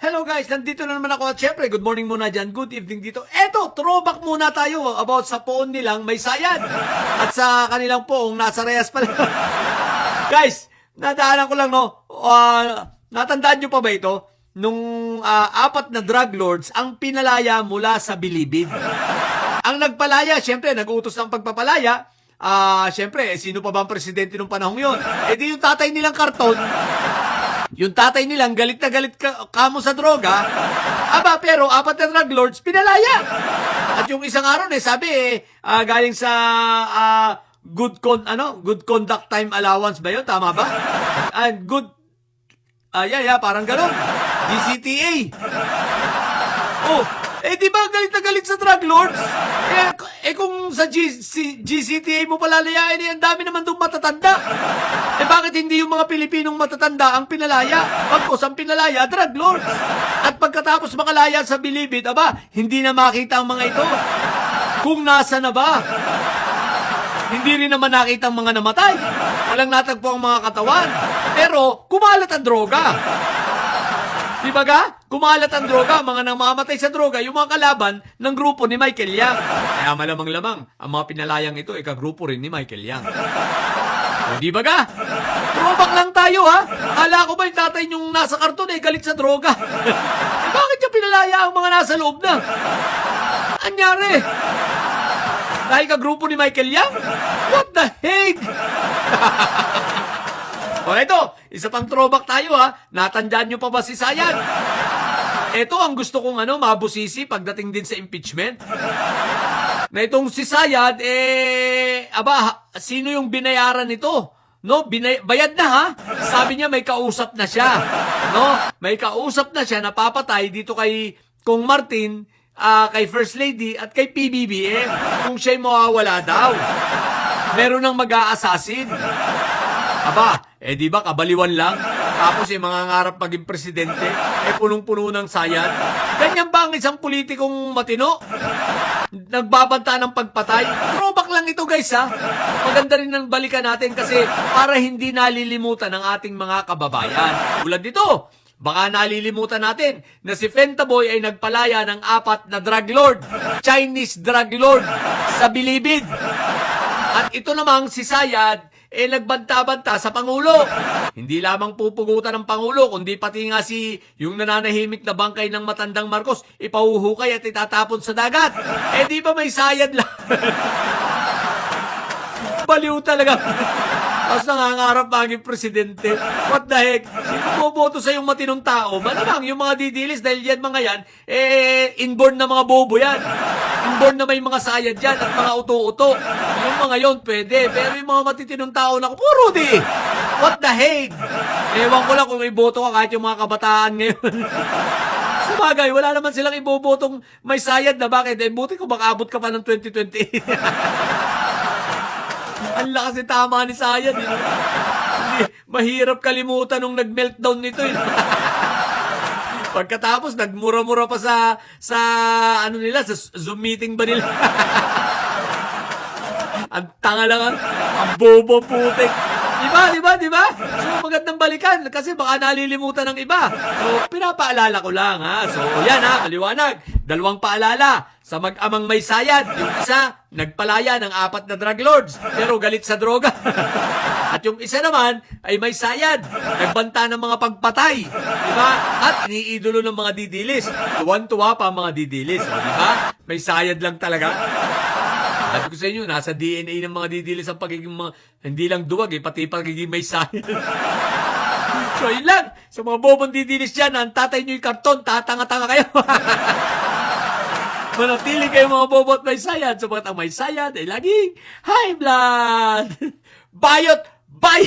Hello guys, nandito na naman ako at syempre, good morning muna dyan, good evening dito. Eto, throwback muna tayo about sa poon nilang may sayad. At sa kanilang poong nasa reyas pala. Guys, nadaanan ko lang no, natandaan nyo pa ba ito? Nung apat na drug lords ang pinalaya mula sa bilibid. Ang nagpalaya, syempre, nag-utos ng pagpapalaya. Syempre, sino pa ba ang presidente nung panahong yon? Eh di yung tatay nilang karton. Yung tatay nilang galit na galit kamo sa droga, pero apat na drug lords pinalaya. At yung isang araw sabi galing sa good conduct time allowance ba yun? Tama ba? And good parang gano'n. DCTA. Di ba galit na galit sa drug lords? Kung sa GCTA mo palalayain, ang dami naman doon matatanda. Bakit hindi yung mga Pilipinong matatanda ang pinalaya? Pagkos ang pinalaya, drug lords. At pagkatapos makalaya sa bilibid, hindi na makita ang mga ito. Kung nasa na ba? Hindi rin naman nakita ang mga namatay. Walang natagpo ang mga katawan. Pero kumalat ang droga. Di ba ga? Kumalat ang droga, mga namamatay sa droga, yung mga kalaban ng grupo ni Michael Yang. Kaya malamang-lamang, ang mga pinalayang ito, ikagrupo rin ni Michael Yang. O di ba ga? Throwback lang tayo ha? Akala ko ba yung tatay yung nasa karton galit sa droga? Bakit niya pinalaya ang mga nasa loob na? Anyari? Dahil kagrupo ni Michael Yang? What the heck? O ito, isa pang throwback tayo ha. Natandaan nyo pa ba si Sayad? Ito ang gusto kong mabusisi pagdating din sa impeachment. Na itong si Sayad, sino yung binayaran nito? No, bayad na ha. Sabi niya may kausap na siya. No, may kausap na siya na papatay dito kay Kong Martin, kay First Lady at kay PBBM kung siya'y mawawala daw. Meron nang mag-a-assassin. Di ba kabaliwan lang? Tapos mga ngarap maging presidente, punong-puno ng sayad. Ganyan ba ang isang politikong matino? Nagbabanta ng pagpatay? Throwback lang ito guys ha. Maganda rin ng balikan natin kasi para hindi nalilimutan ng ating mga kababayan. Tulad dito, baka nalilimutan natin na si Fentaboy ay nagpalaya ng 4 na drug lord, Chinese drug lord sa bilibid. At ito namang si Sayad, nagbanta-banta sa Pangulo. Hindi lamang pupugutan ng Pangulo, kundi pati nga yung nananahimik na bangkay ng matandang Marcos, ipahuhukay at itatapon sa dagat. Di ba may Sayad lang? Baliw talaga. Tapos nangangarap maging presidente. What the heck? Sino boboto sa yung matinong tao? Malamang yung mga didilis dahil yan mga yan, inborn na mga bobo yan. Inborn na may mga sayad yan at mga uto-uto. Yung mga yon pwede. Pero yung mga matitinong tao na puro di. What the heck? Ewan ko lang kung iboto ka kahit yung mga kabataan ngayon. Sa bagay, wala naman silang ibobotong may sayad na bakit? Buti ko makaabot ka pa ng 2028. Ang lakas ni tama ni Sayad. Hindi, mahirap kalimutan nung nag-meltdown nito. Pagkatapos, nagmura-mura pa sa sa Zoom meeting ba nila? Ang tanga lang, ang bobo putik. Diba? So, magandang balikan kasi baka nalilimutan ng iba. So, pinapaalala ko lang ha. So, yan ha, maliwanag. 2 paalala sa mag-amang may sayad. Yung isa, nagpalaya ng 4 na drug lords, pero galit sa droga. At yung isa naman, ay may sayad. Nagbanta ng mga pagpatay. Diba? At iniidolo ng mga didilis. Tuwan-tuwa pa ang mga didilis. Diba? May sayad lang talaga. Sabi ko sa inyo, nasa DNA ng mga didilis ang pagiging hindi lang duwag pati pagiging may sayad. So yun lang, sa mga bobong didilis dyan, ang tatay nyo yung karton, tatanga-tanga kayo. Manatili kayo mga bobo at may sayad, sapagat ang may sayad ay laging high blood. Bayot, bye!